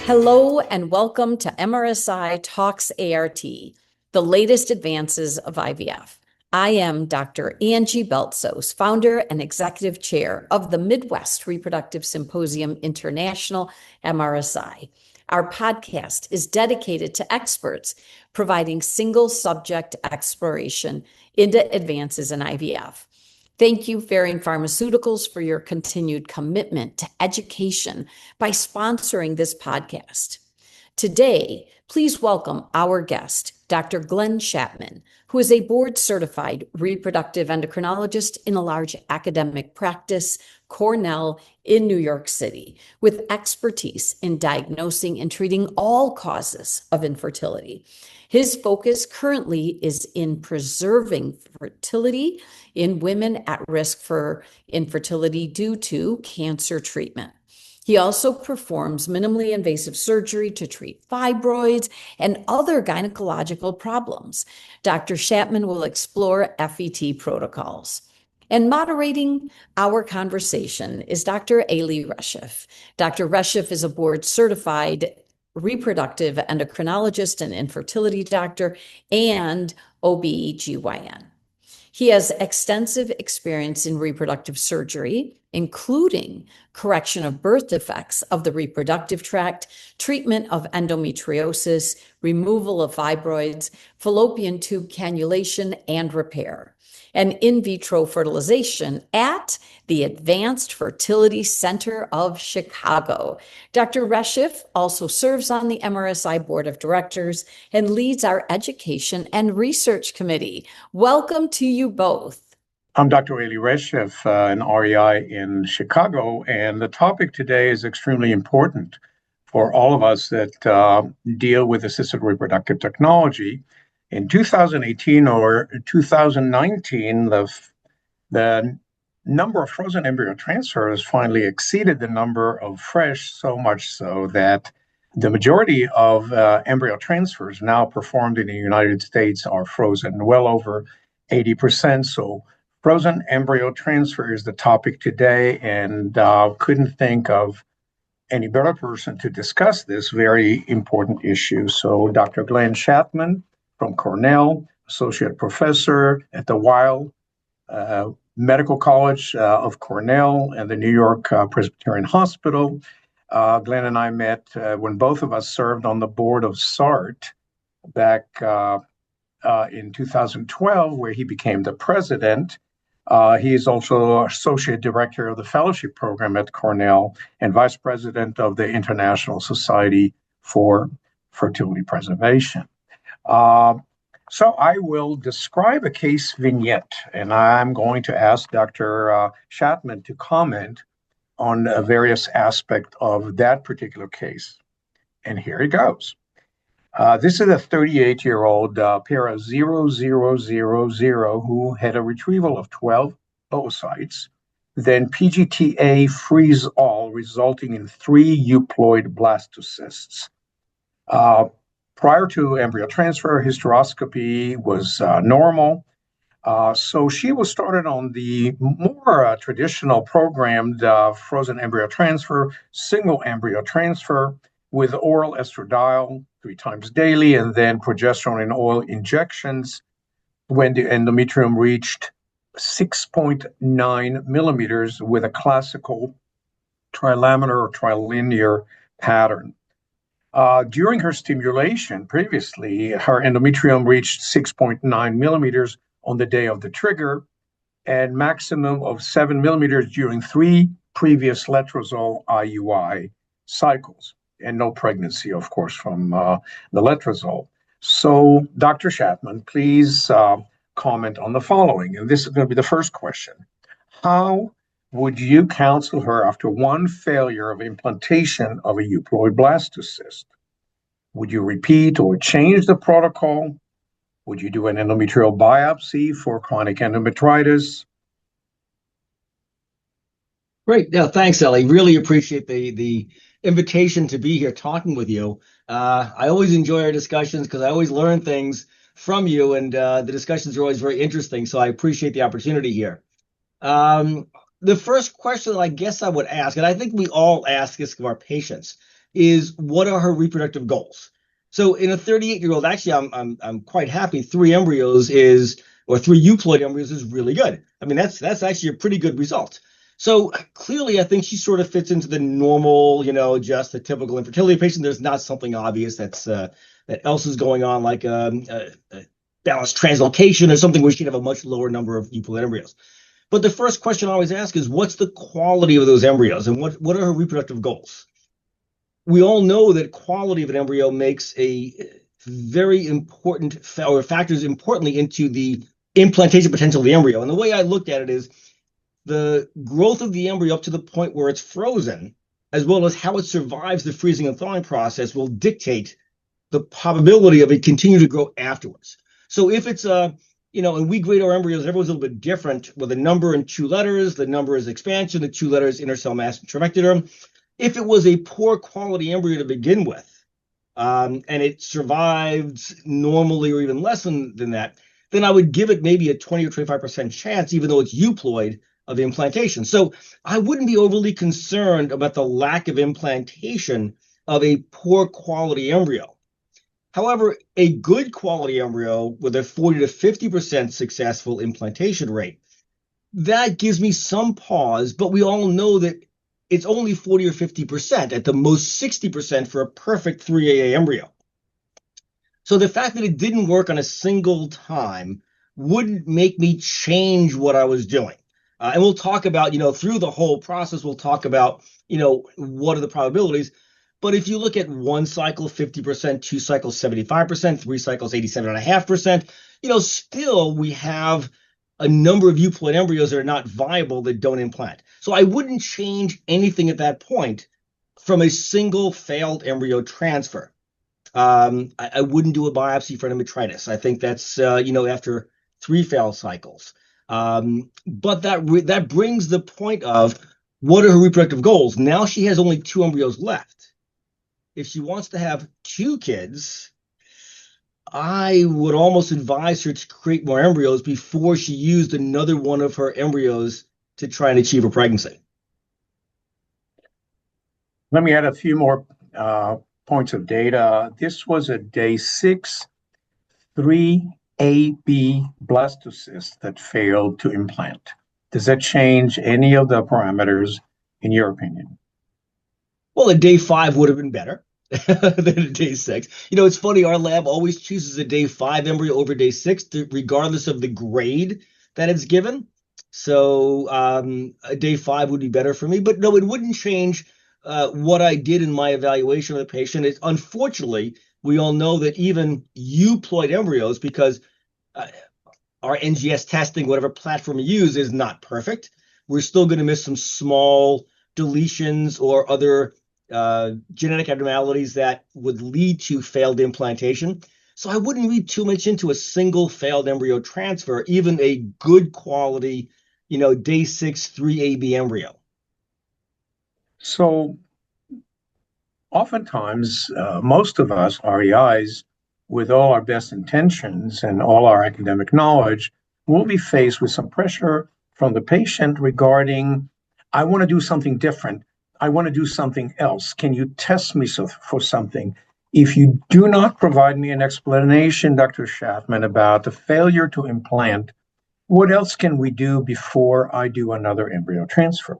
Hello and welcome to MRSI Talks ART, the latest advances of IVF. I am Dr. Angie Beltsos, founder and executive chair of the Midwest Reproductive Symposium International, MRSI. Our podcast is dedicated to experts providing single subject exploration into advances in IVF. Thank you, Ferring Pharmaceuticals, for your continued commitment to education by sponsoring this podcast. Today, please welcome our guest, Dr. Glenn Schattman, who is a board-certified reproductive endocrinologist in a large academic practice, Cornell, in New York City, with expertise in diagnosing and treating all causes of infertility. His focus currently is in preserving fertility in women at risk for infertility due to cancer treatment. He also performs minimally invasive surgery to treat fibroids and other gynecological problems. Dr. Schattman will explore FET protocols. And moderating our conversation is Dr. Eli Reshef. Dr. Reshef is a board-certified reproductive endocrinologist and infertility doctor and OB/GYN. He has extensive experience in reproductive surgery, including correction of birth defects of the reproductive tract, treatment of endometriosis, removal of fibroids, fallopian tube cannulation and repair, and in vitro fertilization at the Advanced Fertility Center of Chicago. Dr. Reshef also serves on the MRSI Board of Directors and leads our Education and Research Committee. Welcome to you both. I'm Dr. Eli Reshef, an REI in Chicago, and the topic today is extremely important for all of us that deal with assisted reproductive technology. In 2018 or 2019, the number of frozen embryo transfers finally exceeded the number of fresh, so much so that the majority of embryo transfers now performed in the United States are frozen, well over 80%. So frozen embryo transfer is the topic today, and couldn't think of any better person to discuss this very important issue. So Dr. Glenn Schattman from Cornell, associate professor at the Weill Medical College of Cornell and the New York Presbyterian Hospital. Glenn and I met when both of us served on the board of SART back in 2012, where he became the president. He is also associate director of the fellowship program at Cornell and vice president of the International Society for Fertility Preservation. So I will describe a case vignette, and I'm going to ask Dr. Schattman to comment on various aspects of that particular case. And here it goes. This is a 38-year-old para 0000 who had a retrieval of 12 oocytes, then PGTA freeze-all, resulting in 3 euploid blastocysts. Prior to embryo transfer, hysteroscopy was normal. So she was started on the more traditional programmed frozen embryo transfer, single embryo transfer with oral estradiol 3 times daily, and then progesterone and oil injections when the endometrium reached 6.9 millimeters with a classical trilaminar or trilinear pattern. During her stimulation previously, her endometrium reached 6.9 millimeters on the day of the trigger and maximum of 7 millimeters during 3 previous letrozole IUI cycles, and no pregnancy, of course, from the letrozole. So, Dr. Schattman, please comment on the following. And this is going to be the first question. How would you counsel her after 1 failure of implantation of a euploid blastocyst? Would you repeat or change the protocol? Would you do an endometrial biopsy for chronic endometritis? Great. Yeah, thanks, Ellie. Really appreciate the invitation to be here talking with you. I always enjoy our discussions because I always learn things from you, and the discussions are always very interesting. So I appreciate the opportunity here. The first question that I guess I would ask, and I think we all ask this of our patients, is what are her reproductive goals? So in a 38-year-old, actually, I'm quite happy. 3 embryos or 3 euploid embryos is really good. I mean, that's actually a pretty good result. So clearly, I think she sort of fits into the normal, just the typical infertility patient. There's not something obvious that else is going on, like a balanced translocation or something where she'd have a much lower number of euploid embryos. But the first question I always ask is, what's the quality of those embryos, and what are her reproductive goals? We all know that quality of an embryo makes a very important or factors importantly into the implantation potential of the embryo. And the way I looked at it is the growth of the embryo up to the point where it's frozen, as well as how it survives the freezing and thawing process, will dictate the probability of it continuing to grow afterwards. So if it's and we grade our embryos, everyone's a little bit different with a number and 2 letters. The number is expansion, the 2 letters inner cell mass and trabectoderm. If it was a poor quality embryo to begin with, and it survived normally or even less than that, then I would give it maybe a 20 or 25% chance, even though it's euploid, of implantation. So I wouldn't be overly concerned about the lack of implantation of a poor quality embryo. However, a good quality embryo with a 40 to 50% successful implantation rate, that gives me some pause, but we all know that it's only 40 or 50%, at the most 60% for a perfect 3AA embryo. So the fact that it didn't work on a single time wouldn't make me change what I was doing. And we'll talk about, through the whole process, we'll talk about, what are the probabilities. But if you look at 1 cycle, 50%, 2 cycles, 75%, 3 cycles, 87.5%, still we have a number of euploid embryos that are not viable that don't implant. So I wouldn't change anything at that point from a single failed embryo transfer. I wouldn't do a biopsy for endometritis. I think that's, after 3 failed cycles. But that brings the point of, what are her reproductive goals? Now she has only 2 embryos left. If she wants to have 2 kids, I would almost advise her to create more embryos before she used another one of her embryos to try and achieve a pregnancy. Let me add a few more points of data. This was a day 6, 3AB blastocyst that failed to implant. Does that change any of the parameters, in your opinion? Well, a day 5 would have been better than a day 6. It's funny, our lab always chooses a day 5 embryo over day 6, regardless of the grade that it's given. So a day 5 would be better for me. But no, it wouldn't change what I did in my evaluation of the patient. Unfortunately, we all know that even euploid embryos, because our NGS testing, whatever platform you use, is not perfect. We're still going to miss some small deletions or other genetic abnormalities that would lead to failed implantation. So I wouldn't read too much into a single failed embryo transfer, even a good quality, day 6 3AB embryo. So oftentimes, most of us REIs, with all our best intentions and all our academic knowledge, will be faced with some pressure from the patient regarding, I want to do something different. I want to do something else. Can you test me for something? If you do not provide me an explanation, Dr. Schattman, about the failure to implant, what else can we do before I do another embryo transfer?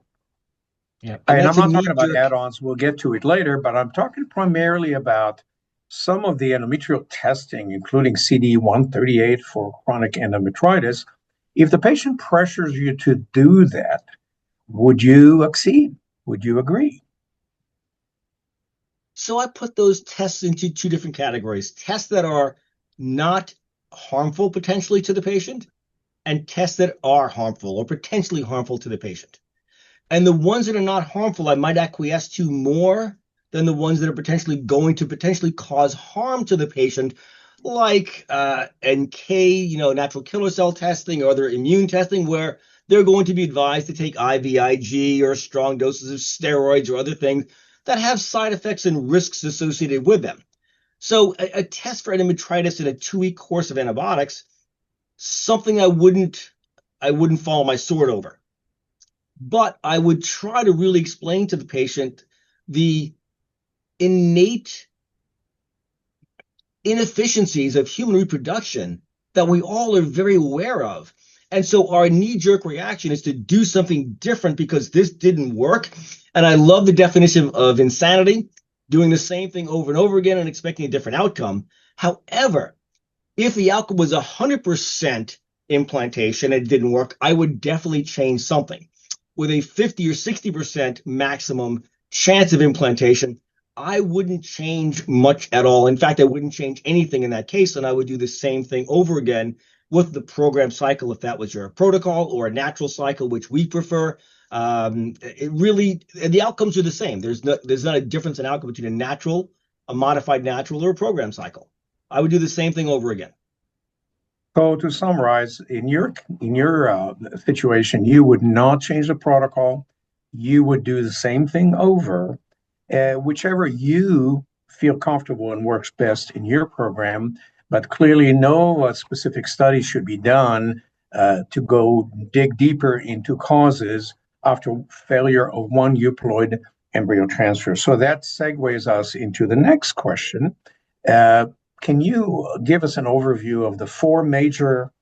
Yeah, and I'm not talking about add-ons. We'll get to it later, but I'm talking primarily about some of the endometrial testing, including CD138 for chronic endometritis. If the patient pressures you to do that, would you accede? Would you agree? So I put those tests into 2 different categories: tests that are not harmful potentially to the patient, and tests that are harmful or potentially harmful to the patient. And the ones that are not harmful, I might acquiesce to more than the ones that are potentially going to potentially cause harm to the patient, like NK, natural killer cell testing or other immune testing, where they're going to be advised to take IVIG or strong doses of steroids or other things that have side effects and risks associated with them. So a test for endometritis in a 2-week course of antibiotics, something I wouldn't follow my sword over. But I would try to really explain to the patient the innate inefficiencies of human reproduction that we all are very aware of. And so our knee-jerk reaction is to do something different because this didn't work. And I love the definition of insanity, doing the same thing over and over again and expecting a different outcome. However, if the outcome was 100% implantation and it didn't work, I would definitely change something. With a 50 or 60% maximum chance of implantation, I wouldn't change much at all. In fact, I wouldn't change anything in that case, and I would do the same thing over again with the program cycle, if that was your protocol, or a natural cycle, which we prefer. The outcomes are the same. There's not a difference in outcome between a natural, a modified natural, or a program cycle. I would do the same thing over again. So to summarize, in your situation, you would not change the protocol. You would do the same thing over, whichever you feel comfortable and works best in your program. But clearly, no specific study should be done to go dig deeper into causes after failure of one euploid embryo transfer. So that segues us into the next question. Can you give us an overview of the four major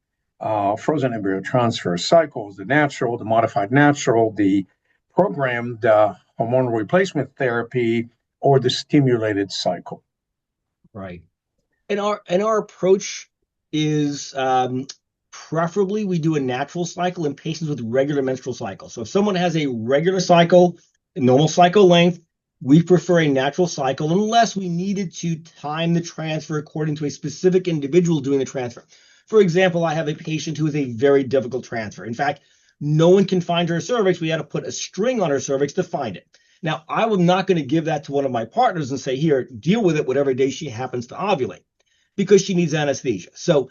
frozen embryo transfer cycles: the natural, the modified natural, the programmed hormonal replacement therapy, or the stimulated cycle? Right. And our approach is preferably we do a natural cycle in patients with regular menstrual cycles. So if someone has a regular cycle, a normal cycle length, we prefer a natural cycle unless we needed to time the transfer according to a specific individual doing the transfer. For example, I have a patient who is a very difficult transfer. In fact, no one can find her cervix. We had to put a string on her cervix to find it. Now, I am not going to give that to one of my partners and say, here, deal with it whatever day she happens to ovulate, because she needs anesthesia. So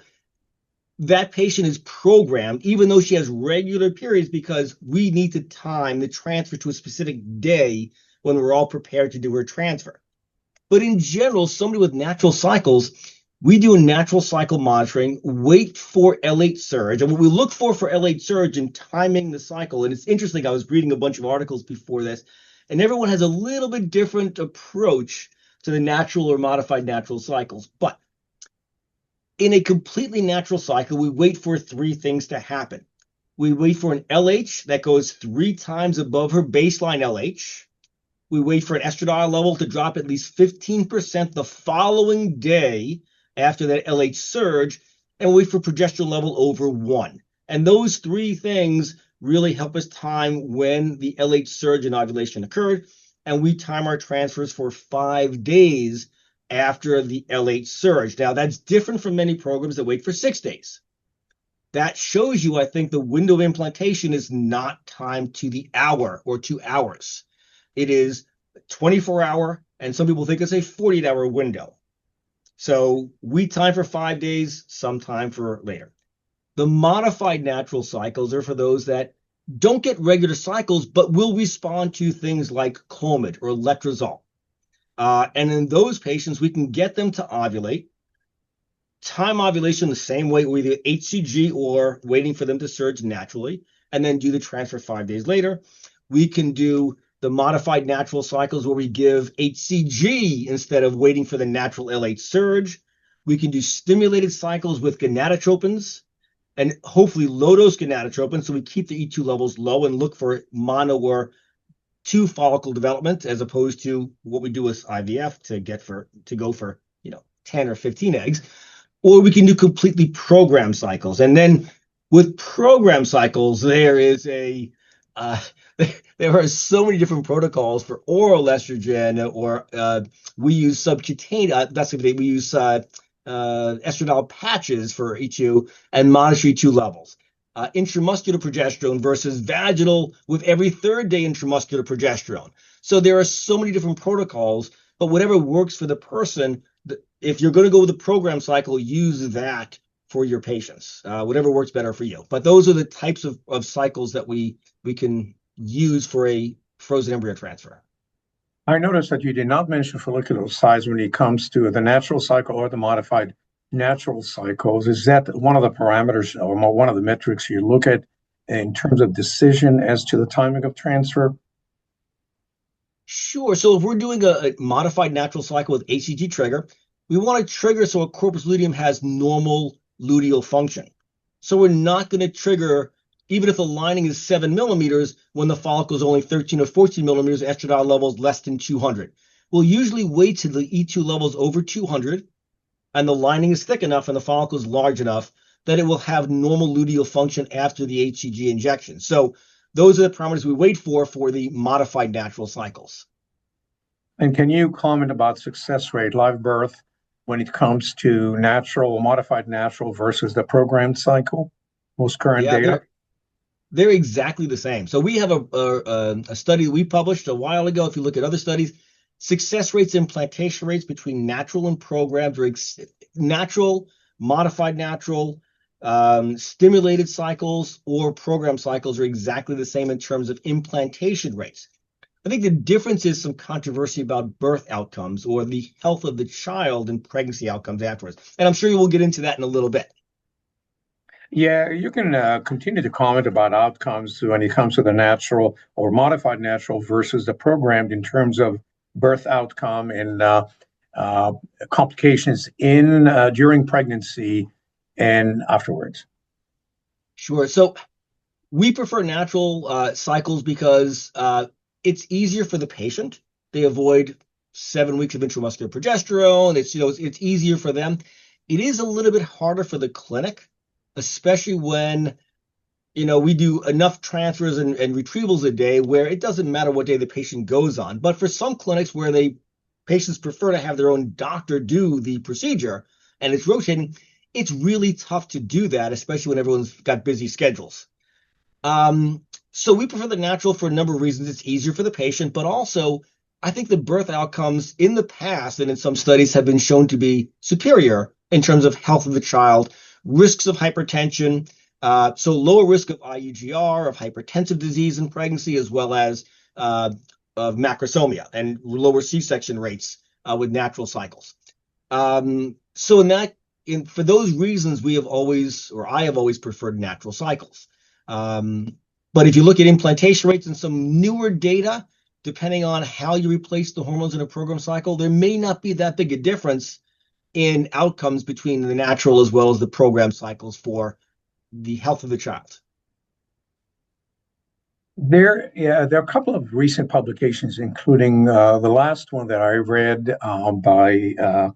that patient is programmed, even though she has regular periods, because we need to time the transfer to a specific day when we're all prepared to do her transfer. But in general, somebody with natural cycles, we do a natural cycle monitoring, wait for L8 surge. And what we look for L8 surge in timing the cycle, and it's interesting, I was reading a bunch of articles before this, and everyone has a little bit different approach to the natural or modified natural cycles. But in a completely natural cycle, we wait for three things to happen. We wait for an LH that goes 3 times above her baseline LH. We wait for an estradiol level to drop at least 15% the following day after that LH surge, and we wait for progesterone level over 1. And those three things really help us time when the LH surge and ovulation occurred, and we time our transfers for 5 days after the LH surge. Now, that's different from many programs that wait for 6 days. That shows you, I think, the window of implantation is not timed to the hour or 2 hours. It is 24-hour, and some people think it's a 48-hour window. So we time for 5 days, some time for later. The modified natural cycles are for those that don't get regular cycles, but will respond to things like Clomid or letrozole. And in those patients, we can get them to ovulate, time ovulation the same way, either HCG or waiting for them to surge naturally, and then do the transfer 5 days later. We can do the modified natural cycles where we give HCG instead of waiting for the natural LH surge. We can do stimulated cycles with gonadotropins and hopefully low-dose gonadotropin, so we keep the E2 levels low and look for mono or 2 follicle development, as opposed to what we do with IVF to go for 10 or 15 eggs. Or we can do completely programmed cycles. And then with program cycles, there are so many different protocols for oral estrogen, or we use subcutaneous. We use estradiol patches for E2 and monitor E2 levels. Intramuscular progesterone versus vaginal with every 3rd day intramuscular progesterone. So there are so many different protocols, but whatever works for the person, if you're going to go with the program cycle, use that for your patients, whatever works better for you. But those are the types of cycles that we can use for a frozen embryo transfer. I noticed that you did not mention follicular size when it comes to the natural cycle or the modified natural cycles. Is that one of the parameters or one of the metrics you look at in terms of decision as to the timing of transfer? Sure. So if we're doing a modified natural cycle with HCG trigger, we want to trigger so a corpus luteum has normal luteal function. So we're not going to trigger, even if the lining is 7 millimeters, when the follicle is only 13 or 14 millimeters, estradiol levels less than 200. We'll usually wait till the E2 levels over 200 and the lining is thick enough and the follicle is large enough that it will have normal luteal function after the HCG injection. So those are the parameters we wait for the modified natural cycles. And can you comment about success rate, live birth, when it comes to natural, modified natural versus the programmed cycle? Most current Yeah, data? they're exactly the same. So we have a study we published a while ago. If you look at other studies, success rates, implantation rates between natural and programmed, or natural, modified natural, stimulated cycles, or program cycles are exactly the same in terms of implantation rates. I think the difference is some controversy about birth outcomes or the health of the child and pregnancy outcomes afterwards. And I'm sure you will get into that in a little bit. Yeah, you can continue to comment about outcomes when it comes to the natural or modified natural versus the programmed in terms of birth outcome and uh, complications in during pregnancy and afterwards. Sure. So we prefer natural cycles because it's easier for the patient. They avoid 7 weeks of intramuscular progesterone. It's easier for them. It is a little bit harder for the clinic, especially when we do enough transfers and retrievals a day where it doesn't matter what day the patient goes on. But for some clinics where patients prefer to have their own doctor do the procedure and it's rotating, it's really tough to do that, especially when everyone's got busy schedules. So we prefer the natural for a number of reasons. It's easier for the patient, but also I think the birth outcomes in the past and in some studies have been shown to be superior in terms of health of the child, risks of hypertension, so lower risk of IUGR, of hypertensive disease in pregnancy, as well as of macrosomia and lower C-section rates with natural cycles. So for those reasons, I have always preferred natural cycles. But if you look at implantation rates and some newer data, depending on how you replace the hormones in a program cycle, there may not be that big a difference in outcomes between the natural as well as the program cycles for the health of the child. There are a couple of recent publications, including the last one that I read by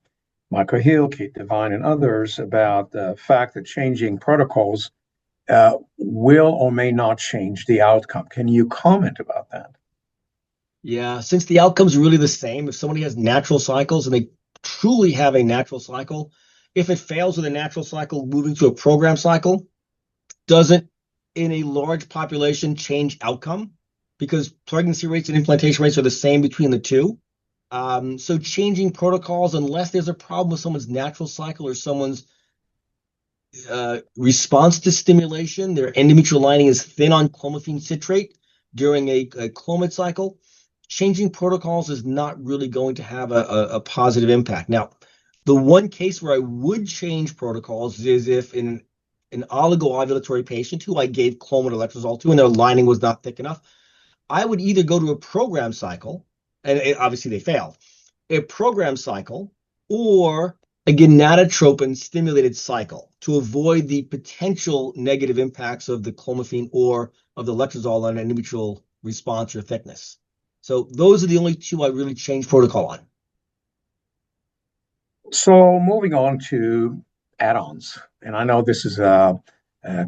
Michael Hill, Kate Devine, and others about the fact that changing protocols will or may not change the outcome. Can you comment about that? Yeah, since the outcomes are really the same, if somebody has natural cycles and they truly have a natural cycle, if it fails with a natural cycle, moving to a program cycle doesn't, in a large population, change outcome because pregnancy rates and implantation rates are the same between the two. So changing protocols, unless there's a problem with someone's natural cycle or someone's response to stimulation, their endometrial lining is thin on clomiphene citrate during a clomid cycle, changing protocols is not really going to have a positive impact. Now, the one case where I would change protocols is if in an oligoovulatory patient who I gave clomid letrozole to and their lining was not thick enough, I would either go to a program cycle, and obviously they failed, a program cycle, or a gonadotropin stimulated cycle to avoid the potential negative impacts of the clomiphene or of the letrozole on endometrial response or thickness. So those are the only two I really change protocol on. So moving on to add-ons, and I know this is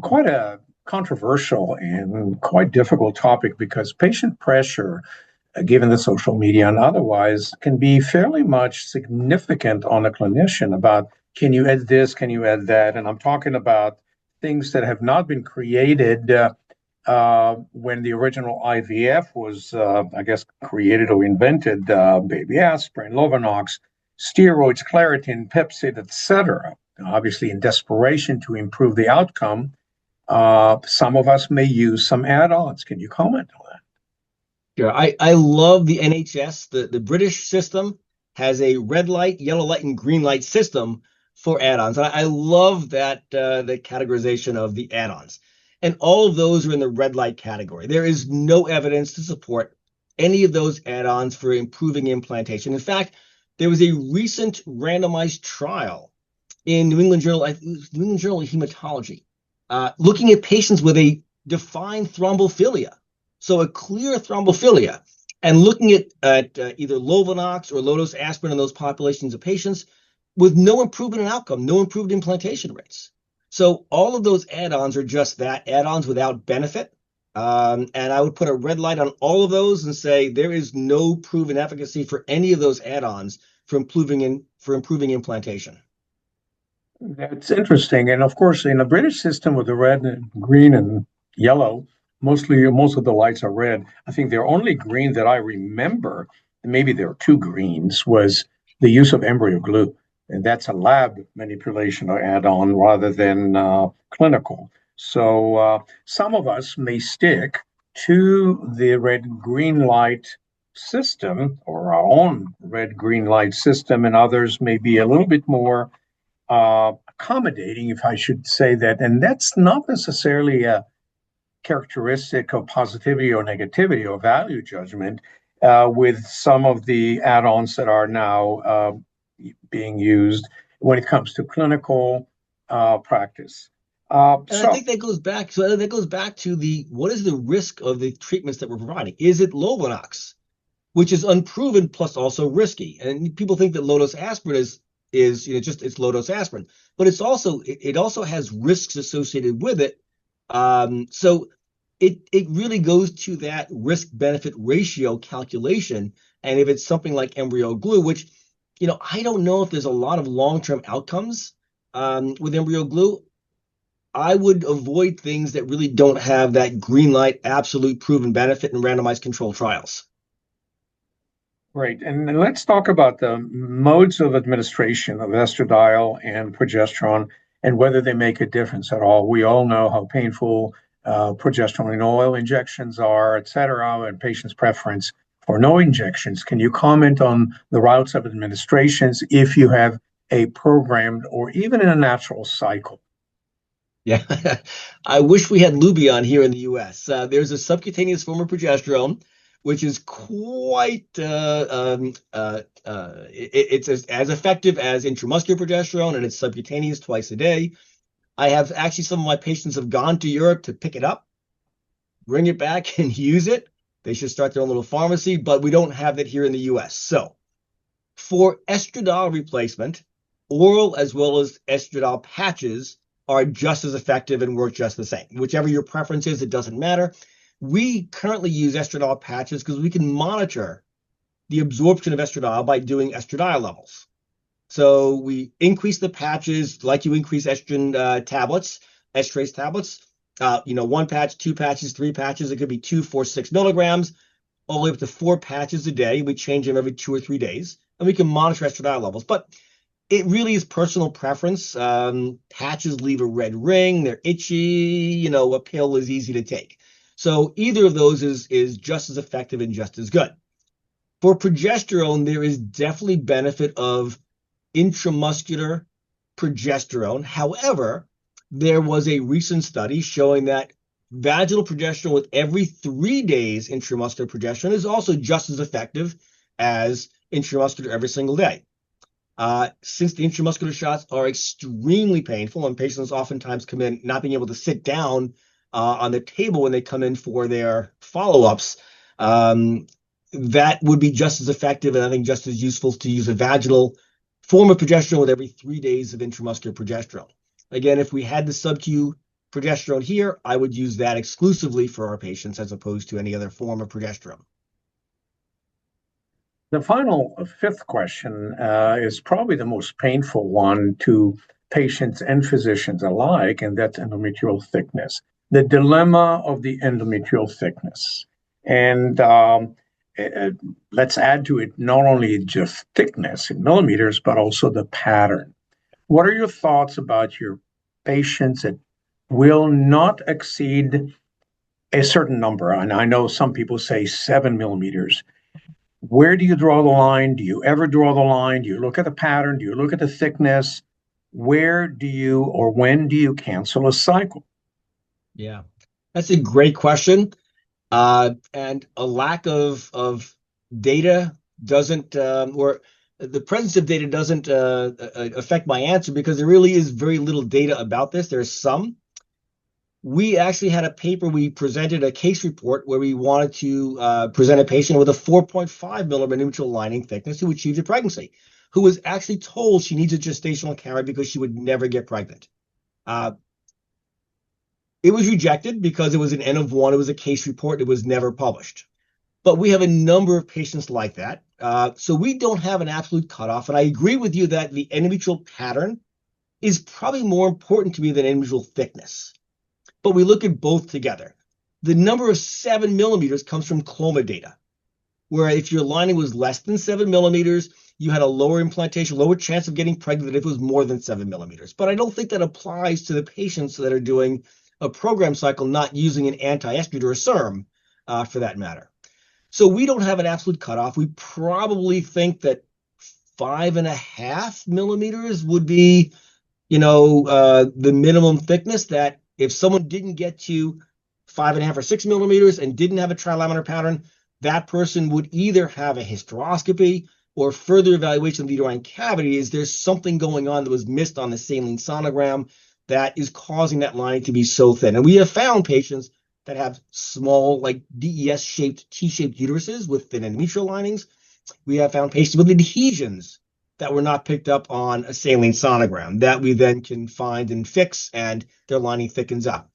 quite a controversial and quite difficult topic because patient pressure, given the social media and otherwise, can be fairly much significant on a clinician about, can you add this, can you add that? And I'm talking about things that have not been created when the original IVF was, I guess, created or invented, baby aspirin, Lovenox, steroids, Claritin, Pepsid, etc. Obviously, in desperation to improve the outcome, some of us may use some add-ons. Can you comment on that? Sure. I love the NHS. The British system has a red light, yellow light, and green light system for add-ons. I love that the categorization of the add-ons. And all of those are in the red light category. There is no evidence to support any of those add-ons for improving implantation. In fact, there was a recent randomized trial in New England Journal of Hematology, looking at patients with a defined thrombophilia, so a clear thrombophilia, and looking at either Lovenox or low-dose aspirin in those populations of patients with no improvement in outcome, no improved implantation rates. So all of those add-ons are just that, add-ons without benefit. And I would put a red light on all of those and say there is no proven efficacy for any of those add-ons for improving implantation. That's interesting. And of course, in the British system with the red and green and yellow, most of the lights are red. I think the only green that I remember, and maybe there are two greens, was the use of embryo glue. And that's a lab manipulation or add-on rather than clinical. So some of us may stick to the red-green light system or our own red-green light system, and others may be a little bit more accommodating, if I should say that. And that's not necessarily a characteristic of positivity or negativity or value judgment with some of the add-ons that are now being used when it comes to clinical practice. I think that goes back. So that goes back to what is the risk of the treatments that we're providing? Is it Lovenox, which is unproven plus also risky? And people think that low-dose aspirin is it's low-dose aspirin, but it also has risks associated with it. So it really goes to that risk-benefit ratio calculation. And if it's something like embryo glue, which I don't know if there's a lot of long-term outcomes with embryo glue, I would avoid things that really don't have that green light, absolute proven benefit in randomized controlled trials. Great. And let's talk about the modes of administration of estradiol and progesterone and whether they make a difference at all. We all know how painful progesterone in oil injections are, et cetera, and patients' preference for no injections. Can you comment on the routes of administrations if you have a programmed or even in a natural cycle? Yeah, I wish we had Lubion here in the US. There's a subcutaneous form of progesterone, which is quite, it's as effective as intramuscular progesterone, and it's subcutaneous twice a day. I have actually, some of my patients have gone to Europe to pick it up, bring it back and use it. They should start their own little pharmacy, but we don't have that here in the US. So for estradiol replacement, oral as well as estradiol patches are just as effective and work just the same. Whichever your preference is, it doesn't matter. We currently use estradiol patches because we can monitor the absorption of estradiol by doing estradiol levels. So we increase the patches like you increase estrogen tablets, estrase tablets. 1 patch, 2 patches, 3 patches. It could be 2, 4, 6 milligrams, all the way up to 4 patches a day. We change them every 2 or 3 days, and we can monitor estradiol levels. But it really is personal preference. Patches leave a red ring. They're itchy. A pill is easy to take. So either of those is just as effective and just as good. For progesterone, there is definitely benefit of intramuscular progesterone. However, there was a recent study showing that vaginal progesterone with every 3 days intramuscular progesterone is also just as effective as intramuscular every single day. Since the intramuscular shots are extremely painful and patients oftentimes come in not being able to sit down on the table when they come in for their follow-ups, that would be just as effective and I think just as useful to use a vaginal form of progesterone with every 3 days of intramuscular progesterone. Again, if we had the sub-Q progesterone here, I would use that exclusively for our patients as opposed to any other form of progesterone. The final fifth question is probably the most painful one to patients and physicians alike, and that's endometrial thickness. The dilemma of the endometrial thickness. And let's add to it not only just thickness in millimeters, but also the pattern. What are your thoughts about your patients that will not exceed a certain number? And I know some people say 7 millimeters. Where do you draw the line? Do you ever draw the line? Do you look at the pattern? Do you look at the thickness? Where do you or when do you cancel a cycle? Yeah, that's a great question. And a lack of data doesn't, or the presence of data doesn't affect my answer, because there really is very little data about this. There's some. We actually had a paper, we presented a case report where we wanted to present a patient with a 4.5 millimeter endometrial lining thickness who achieved a pregnancy, who was actually told she needs a gestational carrier because she would never get pregnant. It was rejected because it was an N of 1. It was a case report. It was never published. But we have a number of patients like that. So we don't have an absolute cutoff. And I agree with you that the endometrial pattern is probably more important to me than endometrial thickness. But we look at both together. The number of 7 millimeters comes from CLOMA data, where if your lining was less than 7 millimeters, you had a lower implantation, lower chance of getting pregnant than if it was more than 7 millimeters. But I don't think that applies to the patients that are doing a program cycle, not using an anti-estrogen or a SERM for that matter. So we don't have an absolute cutoff. We probably think that 5.5 millimeters would be, the minimum thickness, that if someone didn't get to 5.5 or 6 millimeters and didn't have a trilaminar pattern, that person would either have a hysteroscopy or further evaluation of the uterine cavity. Is there something going on that was missed on the saline sonogram that is causing that lining to be so thin? And we have found patients that have small, like DES-shaped, T-shaped uteruses with thin endometrial linings. We have found patients with adhesions that were not picked up on a saline sonogram that we then can find and fix, and their lining thickens up.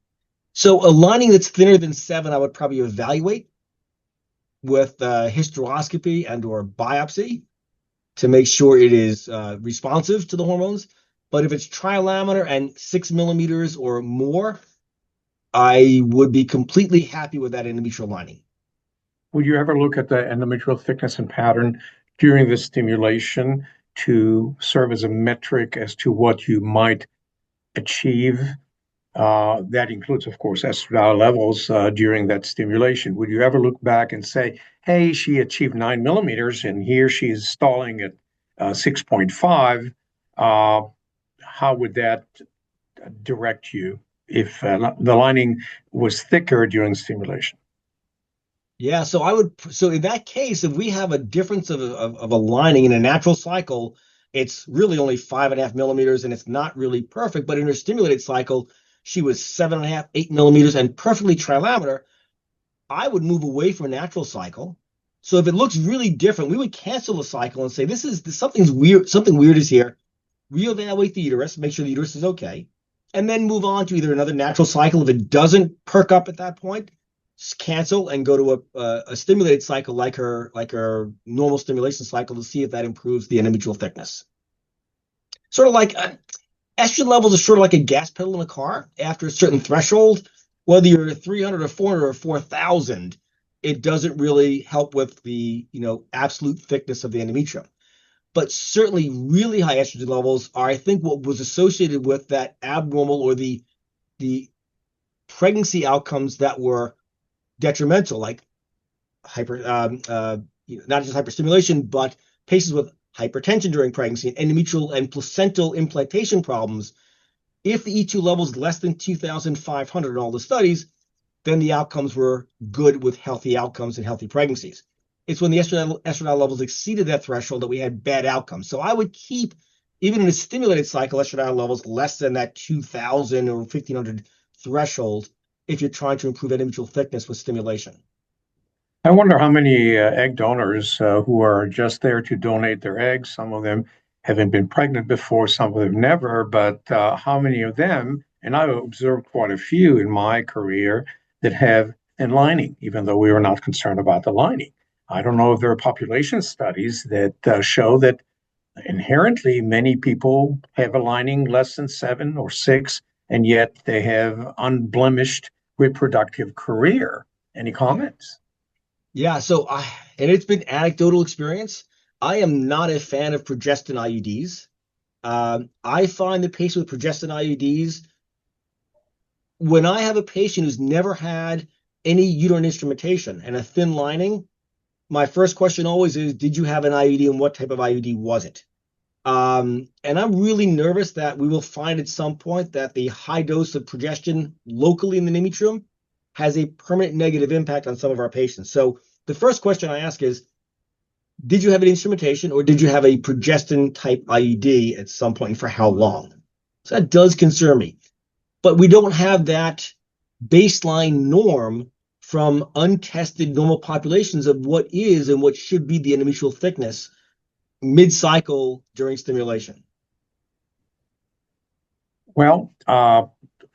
So a lining that's thinner than 7, I would probably evaluate with hysteroscopy and or biopsy to make sure it is responsive to the hormones. But if it's trilaminar and 6 millimeters or more, I would be completely happy with that endometrial lining. Would you ever look at the endometrial thickness and pattern during the stimulation to serve as a metric as to what you might achieve? That includes, of course, estradiol levels during that stimulation. Would you ever look back and say, hey, she achieved 9 millimeters and here she's stalling at 6.5? How would that direct you if the lining was thicker during stimulation? Yeah, so in that case, if we have a difference of a lining in a natural cycle, it's really only 5.5 millimeters and it's not really perfect. But in her stimulated cycle, she was 7.5, 8 millimeters and perfectly trilaminar. I would move away from a natural cycle. So if it looks really different, we would cancel the cycle and say, something's weird, something weird is here. Reevaluate the uterus, make sure the uterus is okay, and then move on to either another natural cycle. If it doesn't perk up at that point, cancel and go to a stimulated cycle like her normal stimulation cycle to see if that improves the endometrial thickness. Sort of like estrogen levels are sort of like a gas pedal in a car. After a certain threshold, whether you're 300 or 400 or 4,000, it doesn't really help with the absolute thickness of the endometrium. But certainly really high estrogen levels are, I think, what was associated with that abnormal or the pregnancy outcomes that were detrimental, like not just hyperstimulation, but patients with hypertension during pregnancy and endometrial and placental implantation problems. If the E2 level is less than 2,500 in all the studies, then the outcomes were good with healthy outcomes and healthy pregnancies. It's when the estradiol levels exceeded that threshold that we had bad outcomes. So I would keep, even in a stimulated cycle, estradiol levels less than that 2,000 or 1,500 threshold if you're trying to improve endometrial thickness with stimulation. I wonder how many egg donors who are just there to donate their eggs. Some of them haven't been pregnant before, some of them never, but how many of them, and I've observed quite a few in my career, that have thin lining, even though we were not concerned about the lining. I don't know if there are population studies that show that inherently many people have a lining less than 7 or 6, and yet they have unblemished reproductive career. Any comments? Yeah, and it's been anecdotal experience. I am not a fan of progestin IUDs. I find the patient with progestin IUDs, when I have a patient who's never had any uterine instrumentation and a thin lining, my first question always is, did you have an IUD and what type of IUD was it? And I'm really nervous that we will find at some point that the high dose of progestin locally in the endometrium has a permanent negative impact on some of our patients. So the first question I ask is, did you have an instrumentation or did you have a progestin type IUD at some point, for how long? So that does concern me. But we don't have that baseline norm from untested normal populations of what is and what should be the endometrial thickness mid-cycle during stimulation. Well,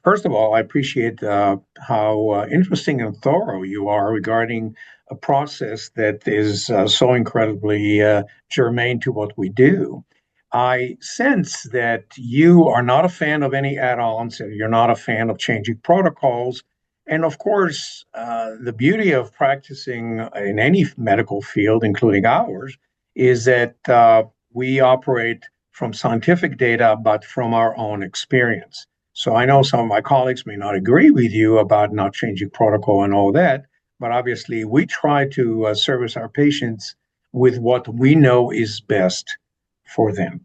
first of all, I appreciate how interesting and thorough you are regarding a process that is so incredibly germane to what we do. I sense that you are not a fan of any add-ons, and you're not a fan of changing protocols. And of course, the beauty of practicing in any medical field, including ours, is that we operate from scientific data, but from our own experience. So I know some of my colleagues may not agree with you about not changing protocol and all that, but obviously we try to service our patients with what we know is best for them.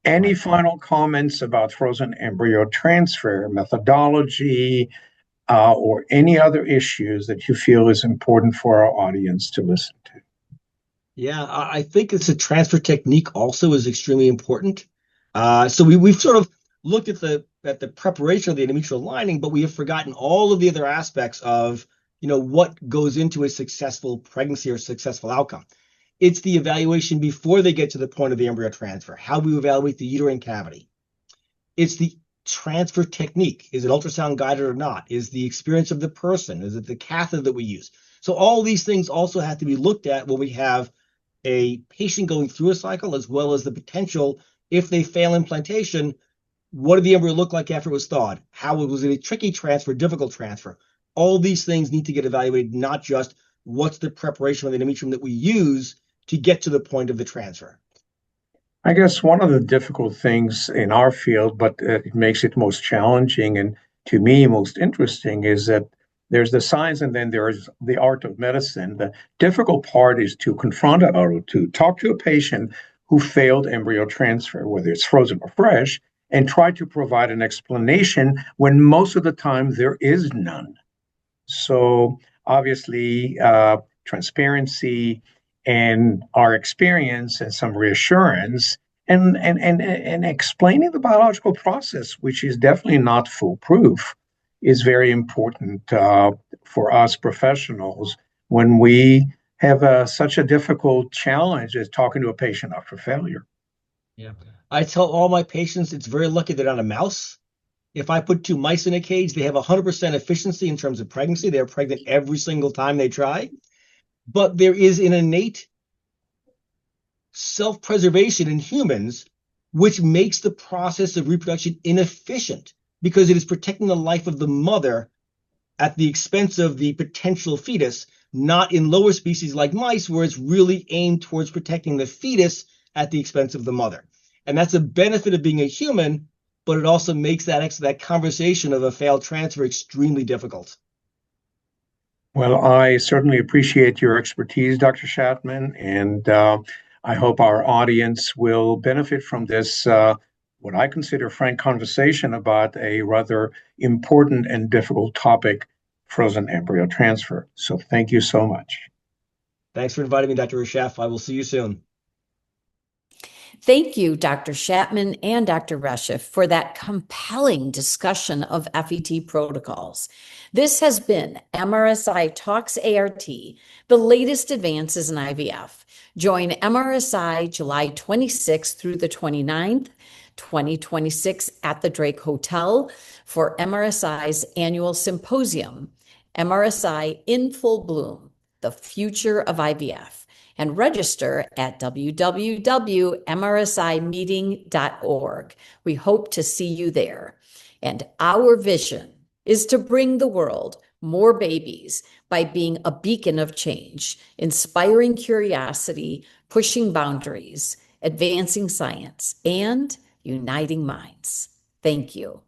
Any final comments about frozen embryo transfer methodology or any other issues that you feel is important for our audience to listen to? Yeah, I think it's a transfer technique also is extremely important. So we've sort of looked at the preparation of the endometrial lining, but we have forgotten all of the other aspects of, what goes into a successful pregnancy or successful outcome. It's the evaluation before they get to the point of the embryo transfer, how we evaluate the uterine cavity. It's the transfer technique. Is it ultrasound guided or not? Is the experience of the person? Is it the catheter that we use? So all these things also have to be looked at when we have a patient going through a cycle, as well as the potential, if they fail implantation, what did the embryo look like after it was thawed? How was it a tricky transfer, difficult transfer? All these things need to get evaluated, not just what's the preparation of the endometrium that we use to get to the point of the transfer. I guess one of the difficult things in our field, but it makes it most challenging and to me most interesting, is that there's the science and then there's the art of medicine. The difficult part is to confront or to talk to a patient who failed embryo transfer, whether it's frozen or fresh, and try to provide an explanation when most of the time there is none. So obviously, transparency and our experience and some reassurance and explaining the biological process, which is definitely not foolproof, is very important for us professionals when we have such a difficult challenge as talking to a patient after failure. Yeah. I tell all my patients it's very lucky they're not a mouse. If I put 2 mice in a cage, they have 100% efficiency in terms of pregnancy. They're pregnant every single time they try. But there is an innate self-preservation in humans, which makes the process of reproduction inefficient because it is protecting the life of the mother at the expense of the potential fetus, not in lower species like mice, where it's really aimed towards protecting the fetus at the expense of the mother. And that's a benefit of being a human, but it also makes that conversation of a failed transfer extremely difficult. Well, I certainly appreciate your expertise, Dr. Schattman, and I hope our audience will benefit from this, what I consider frank conversation about a rather important and difficult topic, frozen embryo transfer. So thank you so much. Thanks for inviting me, Dr. Reshef. I will see you soon. Thank you, Dr. Schattman and Dr. Reshef, for that compelling discussion of FET protocols. This has been MRSI Talks ART, the latest advances in IVF. Join MRSI July 26th through the 29th, 2026 at the Drake Hotel for MRSI's annual symposium, MRSI in Full Bloom, the Future of IVF. And register at www.mrsimeeting.org. We hope to see you there. And our vision is to bring the world more babies by being a beacon of change, inspiring curiosity, pushing boundaries, advancing science, and uniting minds. Thank you.